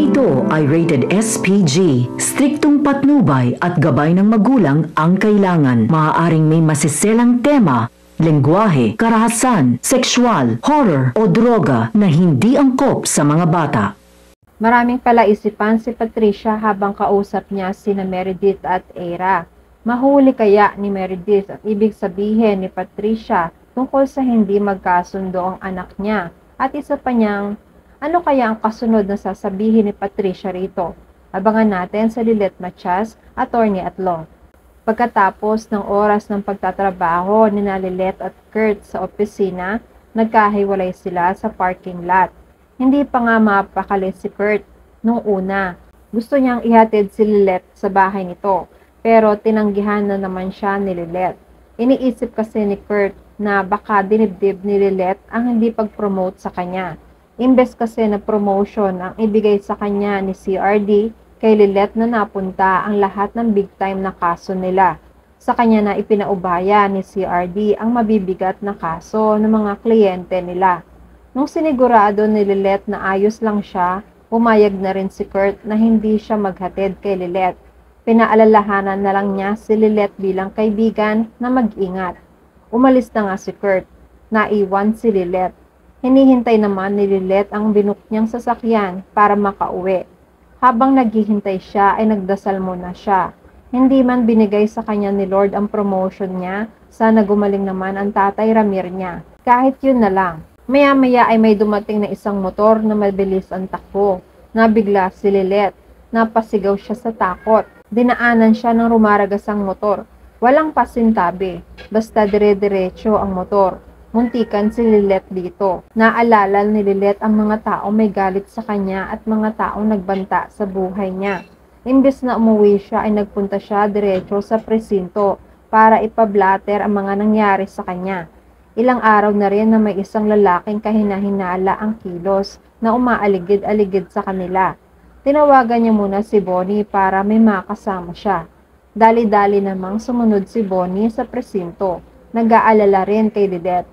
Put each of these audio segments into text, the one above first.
ito ay rated SPG. Striktong patnubay at gabay ng magulang ang kailangan. Maaaring may masiselang tema, lengguwahe, karahasan, sexual, horror o droga na hindi angkop sa mga bata. Maraming palaisipan si Patricia habang kausap niya sina Meredith at Eira. Mahuli kaya ni Meredith at ibig sabihin ni Patricia tungkol sa hindi magkasundo ang anak niya? At isa pa niyang, ano kaya ang kasunod na sasabihin ni Patricia rito? Abangan natin sa Lilet Matias, attorney at law. Pagkatapos ng oras ng pagtatrabaho ni Lilet at Kurt sa opisina, nagkahiwalay sila sa parking lot. Hindi pa nga mapakali si Kurt nung una. Gusto niyang ihatid si Lilet sa bahay nito, pero tinanggihan na naman siya ni Lilet. Iniisip kasi ni Kurt na baka dinibdib ni Lilet ang hindi pag-promote sa kanya. Imbes kasi na promotion ang ibigay sa kanya ni CRD, kay Lilet na napunta ang lahat ng big time na kaso nila. Sa kanya na ipinaubaya ni CRD ang mabibigat na kaso ng mga kliyente nila. Nung sinigurado ni Lilet na ayos lang siya, pumayag na rin si Kurt na hindi siya maghatid kay Lilet. Pinaalalahanan na lang niya si Lilet bilang kaibigan na mag-ingat. Umalis na nga si Kurt. Naiwan si Lilet. Hinihintay naman ni Lilet ang binook niyang sasakyan para makauwi. Habang naghihintay siya ay nagdasal muna siya. Hindi man binigay sa kanya ni Lord ang promotion niya, sana gumaling naman ang tatay Ramir niya. Kahit yun na lang. Maya-maya ay may dumating na isang motor na mabilis ang takbo. Nabigla si Lilet. Napasigaw siya sa takot. Dinaanan siya ng rumaragasang motor. Walang pasintabi. Basta dire-diretso ang motor. Muntikan si Lilet dito. Naalala ni Lilet ang mga tao may galit sa kanya at mga taong nagbanta sa buhay niya. Imbes na umuwi siya ay nagpunta siya diretso sa presinto para ipablatter ang mga nangyari sa kanya. Ilang araw na rin na may isang lalaking kahina-hinala ang kilos na umaaligid-aligid sa kanila. Tinawagan niya muna si Bonnie para may makasama siya. Dali-dali namang sumunod si Bonnie sa presinto. Nag-aalala rin kay Lilet.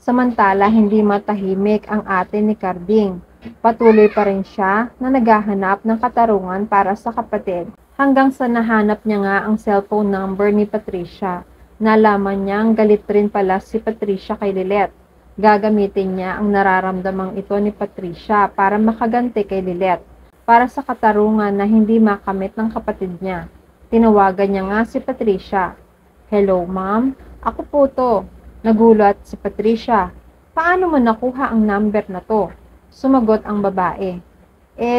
Samantala, hindi matahimik ang ate ni Carding. Patuloy pa rin siya na naghahanap ng katarungan para sa kapatid. Hanggang sa nahanap niya nga ang cellphone number ni Patricia. Nalaman niyang galit rin pala si Patricia kay Lilet. Gagamitin niya ang nararamdamang ito ni Patricia para makaganti kay Lilet. Para sa katarungan na hindi makamit ng kapatid niya. Tinawagan niya nga si Patricia. Hello, ma'am. Ako po to. Nagulat si Patricia. Paano mo nakuha ang number na to? Sumagot ang babae.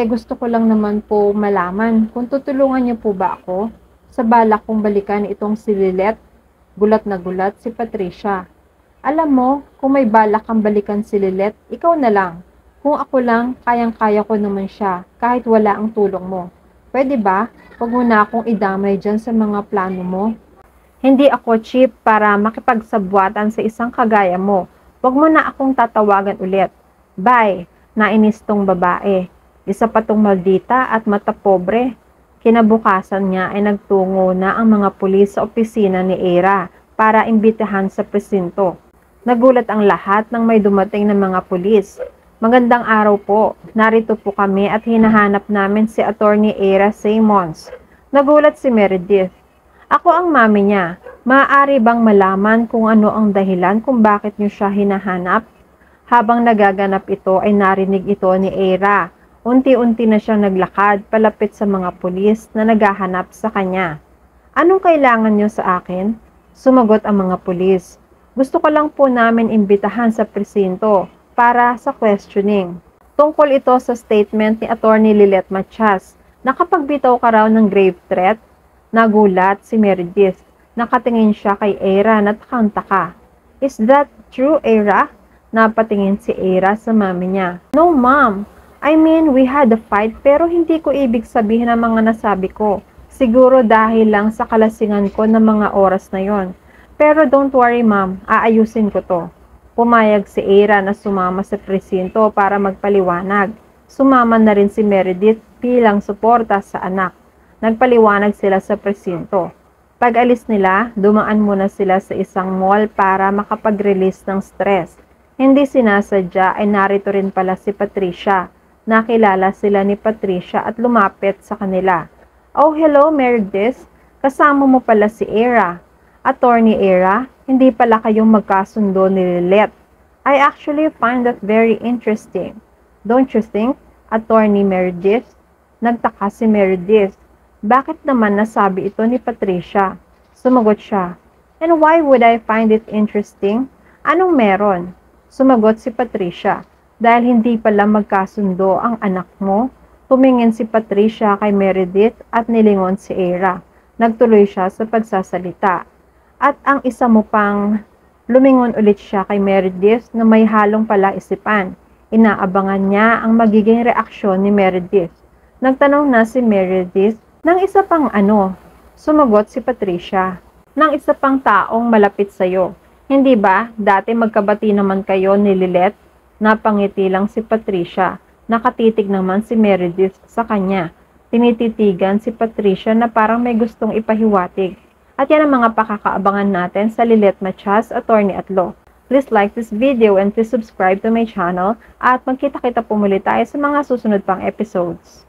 Gusto ko lang naman po malaman kung tutulungan niyo po ba ako sa balak kong balikan itong si Lilet. Gulat na gulat si Patricia. Alam mo, kung may balak kang balikan si Lilet, ikaw na lang. Kung ako lang, kayang-kaya ko naman siya kahit wala ang tulong mo. Pwede ba? Huwag mo na akong idamay dyan sa mga plano mo. Hindi ako cheap para makipagsabwatan sa isang kagaya mo. Huwag mo na akong tatawagan ulit. Bye, nainis tong babae. Isa pa tong maldita at mata pobre. Kinabukasan niya ay nagtungo na ang mga pulis sa opisina ni Eira para imbitahan sa presinto. Nagulat ang lahat nang may dumating na mga pulis. Magandang araw po. Narito po kami at hinahanap namin si Attorney Eira Simmons. Nagulat si Meredith. Ako ang mami niya. Maaari bang malaman kung ano ang dahilan kung bakit niyo siya hinahanap? Habang nagaganap ito ay narinig ito ni Eira. Unti-unti na siyang naglakad palapit sa mga pulis na naghahanap sa kanya. Anong kailangan niyo sa akin? Sumagot ang mga pulis. Gusto ko lang po namin imbitahan sa presinto para sa questioning. Tungkol ito sa statement ni Attorney Lilet Matias. Nakapagbitaw ka raw ng grave threat? Nagulat si Meredith. Nakatingin siya kay Eira na takang-taka. Is that true, Eira? Napatingin si Eira sa mami niya. No, ma'am. I mean, we had a fight pero hindi ko ibig sabihin ang mga nasabi ko. Siguro dahil lang sa kalasingan ko ng mga oras na yon. Pero don't worry, ma'am. Aayusin ko to. Pumayag si Eira na sumama sa presinto para magpaliwanag. Sumama na rin si Meredith bilang suporta sa anak. Nagpaliwanag sila sa presinto. Pag-alis nila, dumaan muna sila sa isang mall para makapag-release ng stress. Hindi sinasadya ay narito rin pala si Patricia. Nakilala sila ni Patricia at lumapit sa kanila. Oh, hello Meredith. Kasama mo pala si Era. Attorney Era, hindi pala kayong magkasundo ni Lilith. I actually find that very interesting. Don't you think, Attorney Meredith? Nagtaka si Meredith. Bakit naman nasabi ito ni Patricia? Sumagot siya. And why would I find it interesting? Anong meron? Sumagot si Patricia. Dahil hindi pala magkasundo ang anak mo. Tumingin si Patricia kay Meredith at nilingon si Era. Nagtuloy siya sa pagsasalita. At ang isa mo pang lumingon ulit siya kay Meredith na may halong palaisipan. Inaabangan niya ang magiging reaksyon ni Meredith. Nagtanong na si Meredith ng isa pang ano. Sumagot si Patricia. Ng isa pang taong malapit sa'yo. Hindi ba dati magkabati naman kayo ni Lilith? Napangiti lang si Patricia. Nakatitig naman si Meredith sa kanya. Tinititigan si Patricia na parang may gustong ipahiwatig. At yan ang mga pakakaabangan natin sa Lilith Matias, Attorney at Law. Please like this video and please subscribe to my channel at magkita-kita po muli tayo sa mga susunod pang episodes.